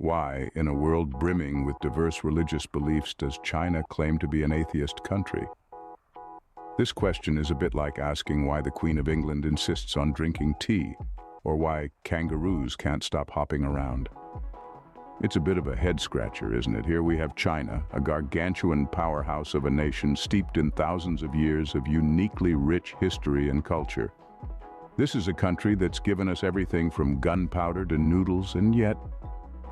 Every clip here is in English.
Why, in a world brimming with diverse religious beliefs, does China claim to be an atheist country? This question is a bit like asking why the Queen of England insists on drinking tea, or why kangaroos can't stop hopping around. It's a bit of a head-scratcher, isn't it? Here we have China, a gargantuan powerhouse of a nation steeped in thousands of years of uniquely rich history and culture. This is a country that's given us everything from gunpowder to noodles, and yet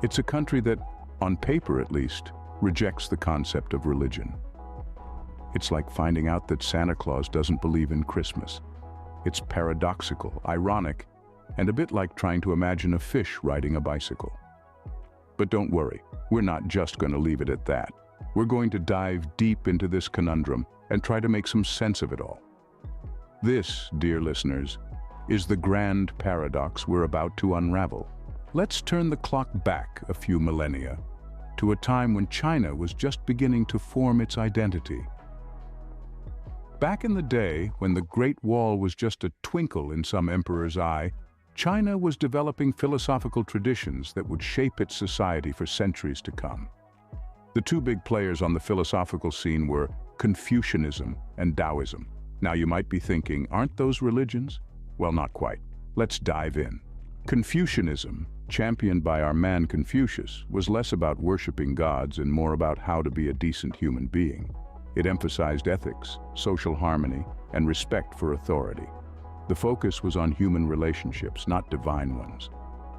it's a country that, on paper at least, rejects the concept of religion. It's like finding out that Santa Claus doesn't believe in Christmas. It's paradoxical, ironic, and a bit like trying to imagine a fish riding a bicycle. But don't worry, we're not just going to leave it at that. We're going to dive deep into this conundrum and try to make some sense of it all. This, dear listeners, is the grand paradox we're about to unravel. Let's turn the clock back a few millennia to a time when China was just beginning to form its identity. Back in the day, when the Great Wall was just a twinkle in some emperor's eye, China was developing philosophical traditions that would shape its society for centuries to come. The two big players on the philosophical scene were Confucianism and Taoism. Now you might be thinking, aren't those religions? Well, not quite. Let's dive in. Confucianism, championed by our man Confucius, was less about worshiping gods and more about how to be a decent human being. It emphasized ethics, social harmony, and respect for authority. The focus was on human relationships, not divine ones.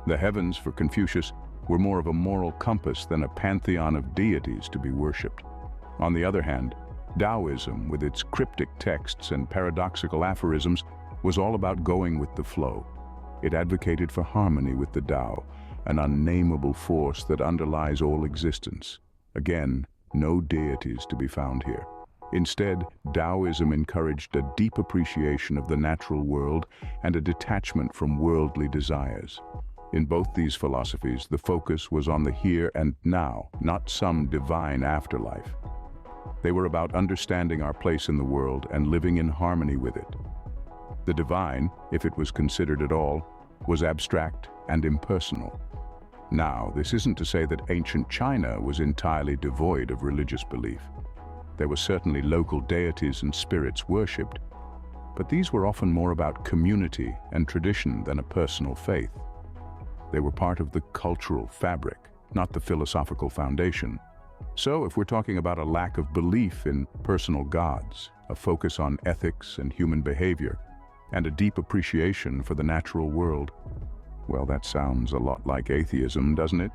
The heavens, for Confucius, were more of a moral compass than a pantheon of deities to be worshipped. On the other hand, Taoism, with its cryptic texts and paradoxical aphorisms, was all about going with the flow. It advocated for harmony with the Tao, an unnameable force that underlies all existence. Again, no deities to be found here. Instead, Taoism encouraged a deep appreciation of the natural world and a detachment from worldly desires. In both these philosophies, the focus was on the here and now, not some divine afterlife. They were about understanding our place in the world and living in harmony with it. The divine, if it was considered at all, was abstract and impersonal. Now, this isn't to say that ancient China was entirely devoid of religious belief. There were certainly local deities and spirits worshipped, but these were often more about community and tradition than a personal faith. They were part of the cultural fabric, not the philosophical foundation. So, if we're talking about a lack of belief in personal gods, a focus on ethics and human behavior, and a deep appreciation for the natural world, well, that sounds a lot like atheism, doesn't it?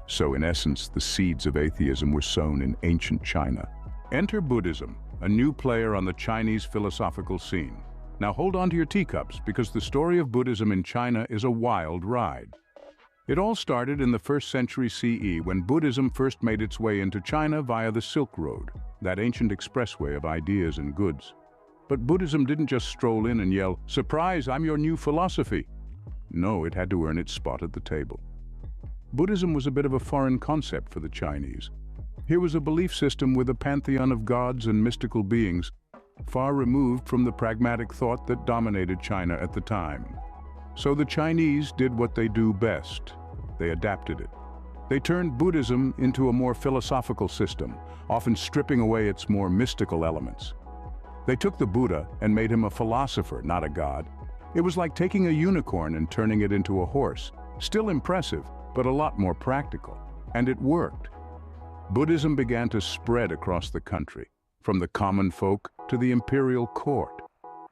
So, in essence, the seeds of atheism were sown in ancient China. Enter Buddhism, a new player on the Chinese philosophical scene. Now hold on to your teacups, because the story of Buddhism in China is a wild ride. It all started in the 1st century CE, when Buddhism first made its way into China via the Silk Road, that ancient expressway of ideas and goods. But Buddhism didn't just stroll in and yell, "Surprise, I'm your new philosophy." No, it had to earn its spot at the table. Buddhism was a bit of a foreign concept for the Chinese. Here was a belief system with a pantheon of gods and mystical beings, far removed from the pragmatic thought that dominated China at the time. So the Chinese did what they do best. They adapted it. They turned Buddhism into a more philosophical system, often stripping away its more mystical elements. They took the Buddha and made him a philosopher, not a god. It was like taking a unicorn and turning it into a horse. Still impressive, but a lot more practical. And it worked. Buddhism began to spread across the country, from the common folk to the imperial court.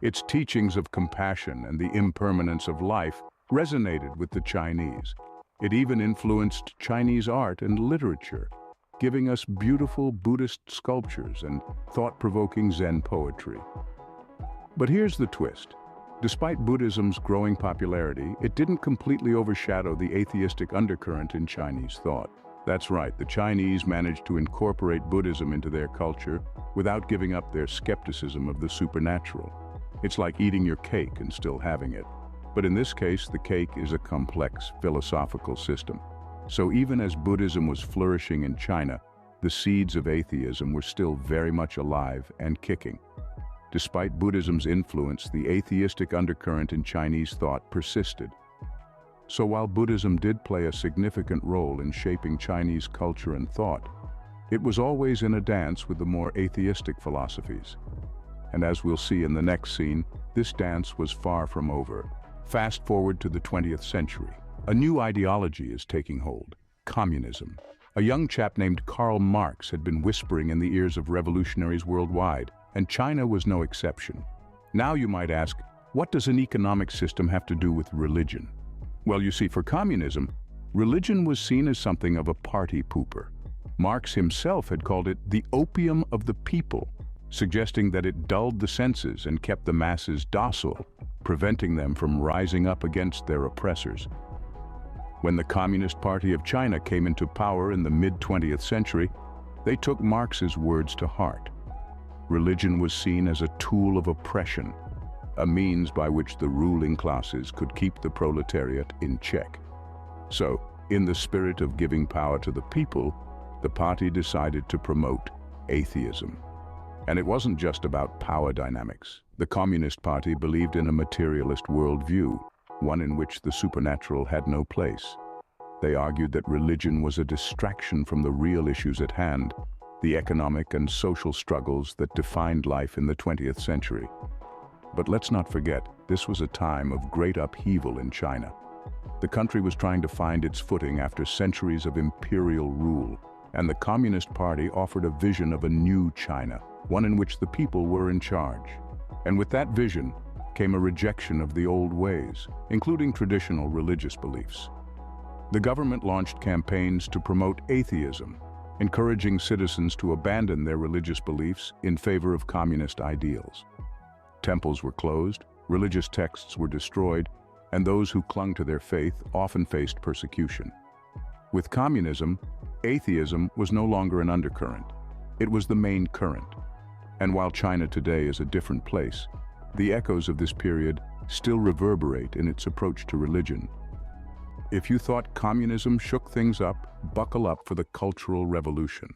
Its teachings of compassion and the impermanence of life resonated with the Chinese. It even influenced Chinese art and literature, giving us beautiful Buddhist sculptures and thought-provoking Zen poetry. But here's the twist. Despite Buddhism's growing popularity, it didn't completely overshadow the atheistic undercurrent in Chinese thought. That's right, the Chinese managed to incorporate Buddhism into their culture without giving up their skepticism of the supernatural. It's like eating your cake and still having it. But in this case, the cake is a complex philosophical system. So even as Buddhism was flourishing in China, the seeds of atheism were still very much alive and kicking. Despite Buddhism's influence, the atheistic undercurrent in Chinese thought persisted. So while Buddhism did play a significant role in shaping Chinese culture and thought, it was always in a dance with the more atheistic philosophies. And as we'll see in the next scene, this dance was far from over. Fast forward to the 20th century. A new ideology is taking hold: communism. A young chap named Karl Marx had been whispering in the ears of revolutionaries worldwide, and China was no exception. Now you might ask, what does an economic system have to do with religion? Well, you see, for communism, religion was seen as something of a party pooper. Marx himself had called it the opium of the people, suggesting that it dulled the senses and kept the masses docile, preventing them from rising up against their oppressors. When the Communist Party of China came into power in the mid-20th century, they took Marx's words to heart. Religion was seen as a tool of oppression, a means by which the ruling classes could keep the proletariat in check. So, in the spirit of giving power to the people, the party decided to promote atheism. And it wasn't just about power dynamics. The Communist Party believed in a materialist worldview, one in which the supernatural had no place. They argued that religion was a distraction from the real issues at hand, the economic and social struggles that defined life in the 20th century. But let's not forget, this was a time of great upheaval in China. The country was trying to find its footing after centuries of imperial rule, and the Communist Party offered a vision of a new China, one in which the people were in charge. And with that vision came a rejection of the old ways, including traditional religious beliefs. The government launched campaigns to promote atheism, encouraging citizens to abandon their religious beliefs in favor of communist ideals. Temples were closed, religious texts were destroyed, and those who clung to their faith often faced persecution. With communism, atheism was no longer an undercurrent. It was the main current. And while China today is a different place, the echoes of this period still reverberate in its approach to religion. If you thought communism shook things up, buckle up for the Cultural Revolution.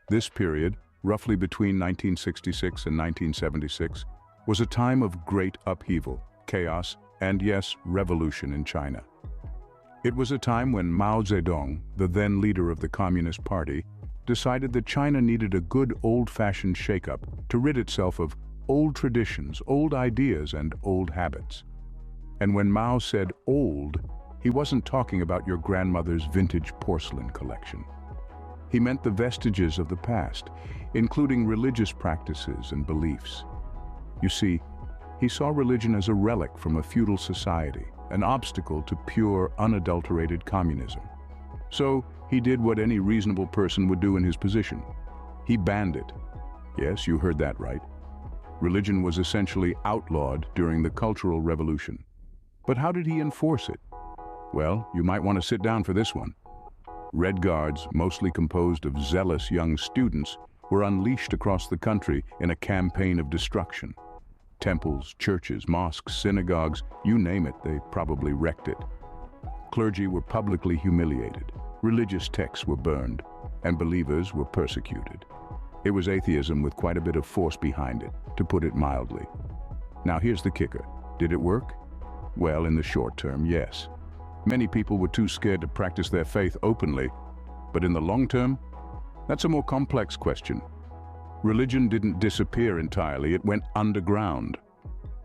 This period, roughly between 1966 and 1976, was a time of great upheaval, chaos, and yes, revolution in China. It was a time when Mao Zedong, the then leader of the Communist Party, decided that China needed a good old-fashioned shake-up to rid itself of old traditions, old ideas, and old habits. And when Mao said old, he wasn't talking about your grandmother's vintage porcelain collection. He meant the vestiges of the past, including religious practices and beliefs. You see, he saw religion as a relic from a feudal society, an obstacle to pure, unadulterated communism. So, he did what any reasonable person would do in his position. He banned it. Yes, you heard that right. Religion was essentially outlawed during the Cultural Revolution. But how did he enforce it? Well, you might want to sit down for this one. Red Guards, mostly composed of zealous young students, were unleashed across the country in a campaign of destruction. Temples, churches, mosques, synagogues, you name it, they probably wrecked it. Clergy were publicly humiliated, religious texts were burned, and believers were persecuted. It was atheism with quite a bit of force behind it, to put it mildly. Now here's the kicker. Did it work? Well, in the short term, yes. Many people were too scared to practice their faith openly, but in the long term, that's a more complex question. Religion didn't disappear entirely, it went underground,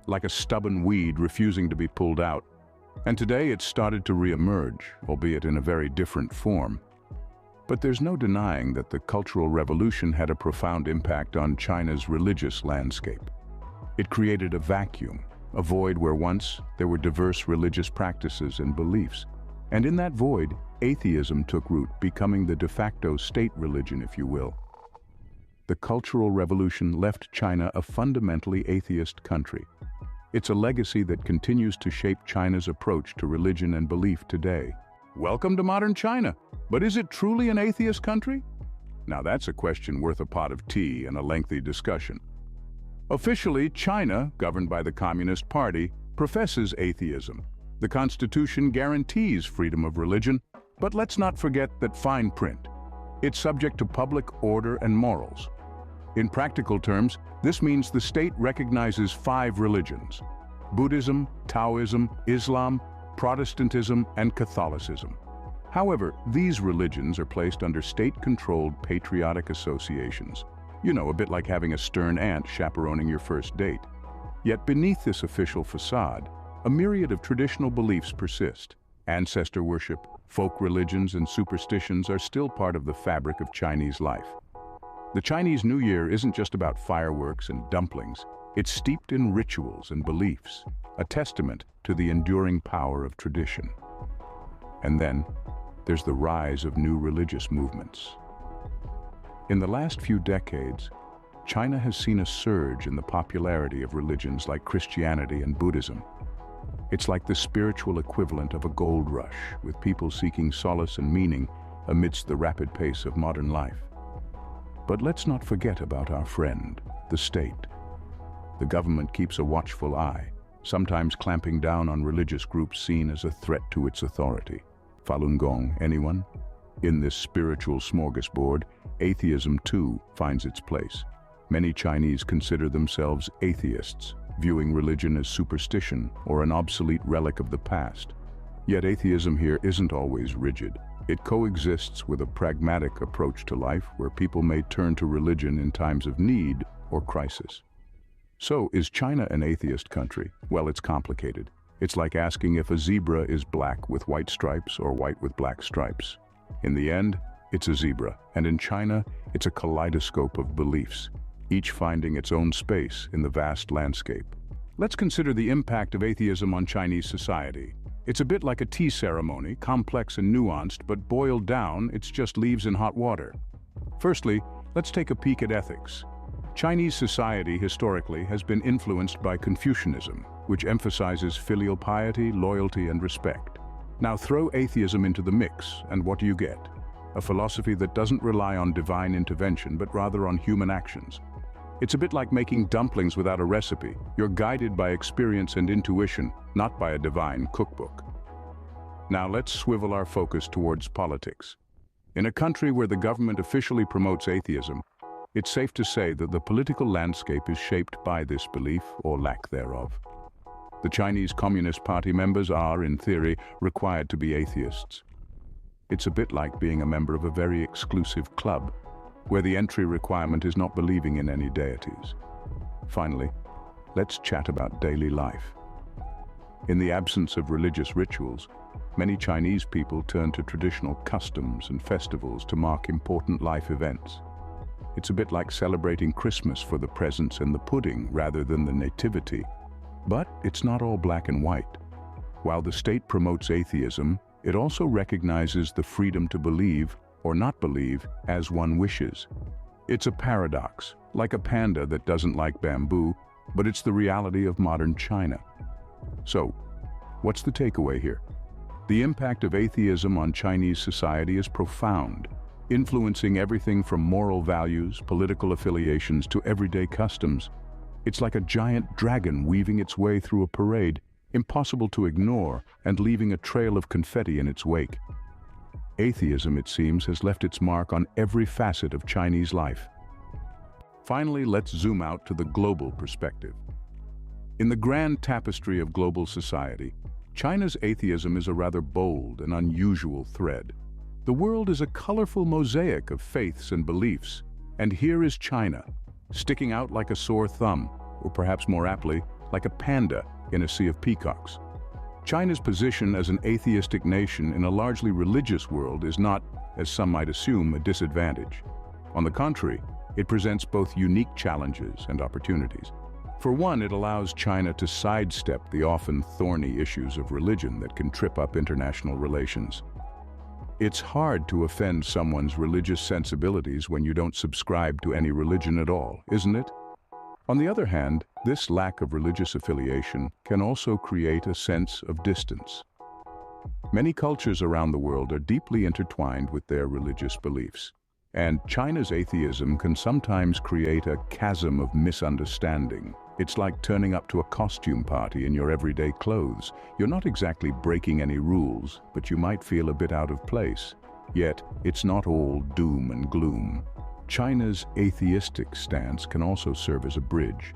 like a stubborn weed refusing to be pulled out. And today it's started to re-emerge, albeit in a very different form. But there's no denying that the Cultural Revolution had a profound impact on China's religious landscape. It created a vacuum, a void where once there were diverse religious practices and beliefs. And in that void, atheism took root, becoming the de facto state religion, if you will. The Cultural Revolution left China a fundamentally atheist country. It's a legacy that continues to shape China's approach to religion and belief today. Welcome to modern China, but is it truly an atheist country? Now that's a question worth a pot of tea and a lengthy discussion. Officially, China, governed by the Communist Party, professes atheism. The Constitution guarantees freedom of religion, but let's not forget that fine print. It's subject to public order and morals. In practical terms, this means the state recognizes 5 religions: Buddhism, Taoism, Islam, Protestantism, and Catholicism. However, these religions are placed under state-controlled patriotic associations. You know, a bit like having a stern aunt chaperoning your first date. Yet beneath this official facade, a myriad of traditional beliefs persist. Ancestor worship, folk religions, and superstitions are still part of the fabric of Chinese life. The Chinese New Year isn't just about fireworks and dumplings. It's steeped in rituals and beliefs, a testament to the enduring power of tradition. And then, there's the rise of new religious movements. In the last few decades, China has seen a surge in the popularity of religions like Christianity and Buddhism. It's like the spiritual equivalent of a gold rush, with people seeking solace and meaning amidst the rapid pace of modern life. But let's not forget about our friend, the state. The government keeps a watchful eye, sometimes clamping down on religious groups seen as a threat to its authority. Falun Gong, anyone? In this spiritual smorgasbord, atheism too finds its place. Many Chinese consider themselves atheists, viewing religion as superstition or an obsolete relic of the past. Yet atheism here isn't always rigid. It coexists with a pragmatic approach to life where people may turn to religion in times of need or crisis. So, is China an atheist country? Well, it's complicated. It's like asking if a zebra is black with white stripes or white with black stripes. In the end, it's a zebra, and in China, it's a kaleidoscope of beliefs, each finding its own space in the vast landscape. Let's consider the impact of atheism on Chinese society. It's a bit like a tea ceremony, complex and nuanced, but boiled down, it's just leaves in hot water. Firstly, let's take a peek at ethics. Chinese society historically has been influenced by Confucianism, which emphasizes filial piety, loyalty, and respect. Now throw atheism into the mix, and what do you get? A philosophy that doesn't rely on divine intervention, but rather on human actions. It's a bit like making dumplings without a recipe. You're guided by experience and intuition, not by a divine cookbook. Now let's swivel our focus towards politics. In a country where the government officially promotes atheism, it's safe to say that the political landscape is shaped by this belief or lack thereof. The Chinese Communist Party members are, in theory, required to be atheists. It's a bit like being a member of a very exclusive club, where the entry requirement is not believing in any deities. Finally, let's chat about daily life. In the absence of religious rituals, many Chinese people turn to traditional customs and festivals to mark important life events. It's a bit like celebrating Christmas for the presents and the pudding rather than the nativity. But it's not all black and white. While the state promotes atheism, it also recognizes the freedom to believe or not believe as one wishes. It's a paradox, like a panda that doesn't like bamboo, but it's the reality of modern China. So, what's the takeaway here? The impact of atheism on Chinese society is profound, influencing everything from moral values, political affiliations, to everyday customs. It's like a giant dragon weaving its way through a parade, impossible to ignore, and leaving a trail of confetti in its wake. Atheism, it seems, has left its mark on every facet of Chinese life. Finally, let's zoom out to the global perspective. In the grand tapestry of global society, China's atheism is a rather bold and unusual thread. The world is a colorful mosaic of faiths and beliefs, and here is China, sticking out like a sore thumb, or perhaps more aptly, like a panda in a sea of peacocks. China's position as an atheistic nation in a largely religious world is not, as some might assume, a disadvantage. On the contrary, it presents both unique challenges and opportunities. For one, it allows China to sidestep the often thorny issues of religion that can trip up international relations. It's hard to offend someone's religious sensibilities when you don't subscribe to any religion at all, isn't it? On the other hand, this lack of religious affiliation can also create a sense of distance. Many cultures around the world are deeply intertwined with their religious beliefs, and China's atheism can sometimes create a chasm of misunderstanding. It's like turning up to a costume party in your everyday clothes. You're not exactly breaking any rules, but you might feel a bit out of place. Yet, it's not all doom and gloom. China's atheistic stance can also serve as a bridge.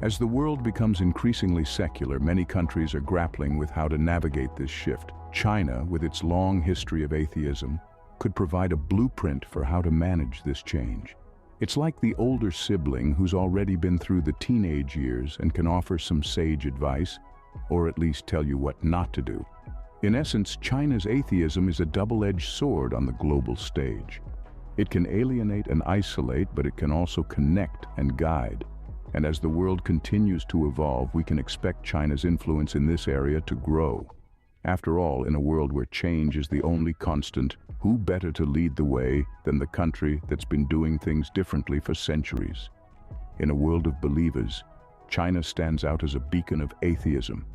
As the world becomes increasingly secular, many countries are grappling with how to navigate this shift. China, with its long history of atheism, could provide a blueprint for how to manage this change. It's like the older sibling who's already been through the teenage years and can offer some sage advice, or at least tell you what not to do. In essence, China's atheism is a double-edged sword on the global stage. It can alienate and isolate, but it can also connect and guide. And as the world continues to evolve, we can expect China's influence in this area to grow. After all, in a world where change is the only constant, who better to lead the way than the country that's been doing things differently for centuries? In a world of believers, China stands out as a beacon of atheism.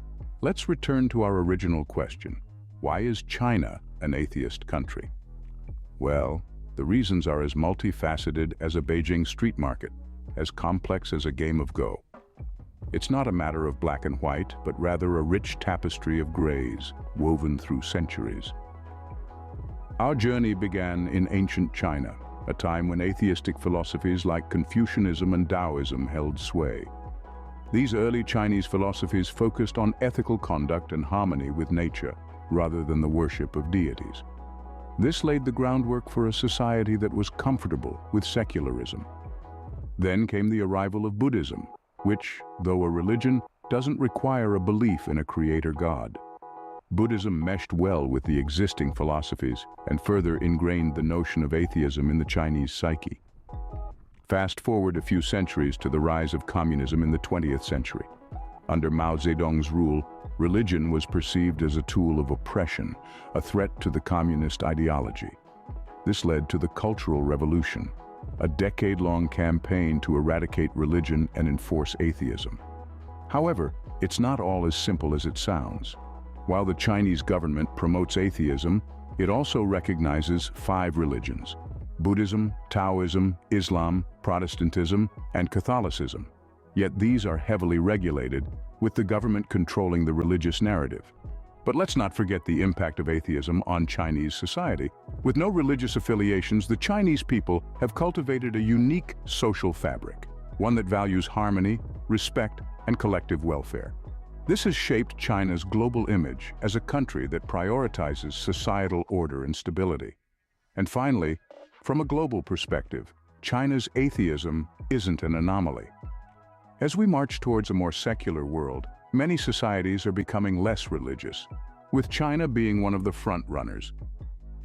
Let's return to our original question. Why is China an atheist country? Well, the reasons are as multifaceted as a Beijing street market, as complex as a game of Go. It's not a matter of black and white, but rather a rich tapestry of grays, woven through centuries. Our journey began in ancient China, a time when atheistic philosophies like Confucianism and Taoism held sway. These early Chinese philosophies focused on ethical conduct and harmony with nature, rather than the worship of deities. This laid the groundwork for a society that was comfortable with secularism. Then came the arrival of Buddhism, which, though a religion, doesn't require a belief in a creator god. Buddhism meshed well with the existing philosophies and further ingrained the notion of atheism in the Chinese psyche. Fast forward a few centuries to the rise of communism in the 20th century. Under Mao Zedong's rule, religion was perceived as a tool of oppression, a threat to the communist ideology. This led to the Cultural Revolution, a decade-long campaign to eradicate religion and enforce atheism. However, it's not all as simple as it sounds. While the Chinese government promotes atheism, it also recognizes 5 religions: Buddhism, Taoism, Islam, Protestantism, and Catholicism. Yet these are heavily regulated, with the government controlling the religious narrative. But let's not forget the impact of atheism on Chinese society. With no religious affiliations, the Chinese people have cultivated a unique social fabric, one that values harmony, respect, and collective welfare. This has shaped China's global image as a country that prioritizes societal order and stability. And finally, from a global perspective, China's atheism isn't an anomaly. As we march towards a more secular world, many societies are becoming less religious, with China being one of the front runners.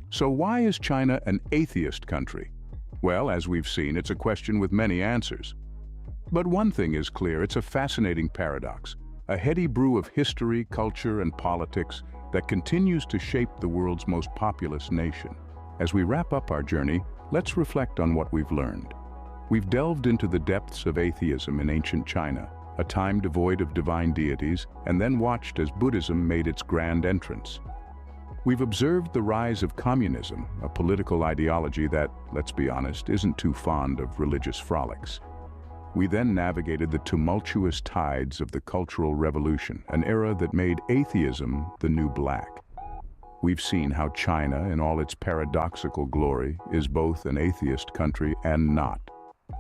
So why is China an atheist country? Well, as we've seen, it's a question with many answers. But one thing is clear: it's a fascinating paradox, a heady brew of history, culture, and politics that continues to shape the world's most populous nation. As we wrap up our journey, let's reflect on what we've learned. We've delved into the depths of atheism in ancient China, a time devoid of divine deities, and then watched as Buddhism made its grand entrance. We've observed the rise of communism, a political ideology that, let's be honest, isn't too fond of religious frolics. We then navigated the tumultuous tides of the Cultural Revolution, an era that made atheism the new black. We've seen how China, in all its paradoxical glory, is both an atheist country and not,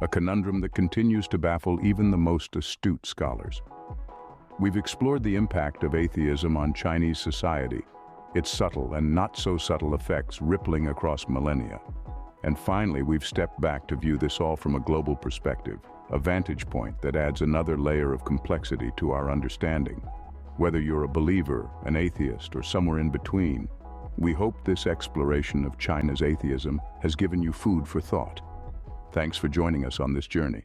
a conundrum that continues to baffle even the most astute scholars. We've explored the impact of atheism on Chinese society, its subtle and not so subtle effects rippling across millennia. And finally, we've stepped back to view this all from a global perspective, a vantage point that adds another layer of complexity to our understanding. Whether you're a believer, an atheist, or somewhere in between, we hope this exploration of China's atheism has given you food for thought. Thanks for joining us on this journey.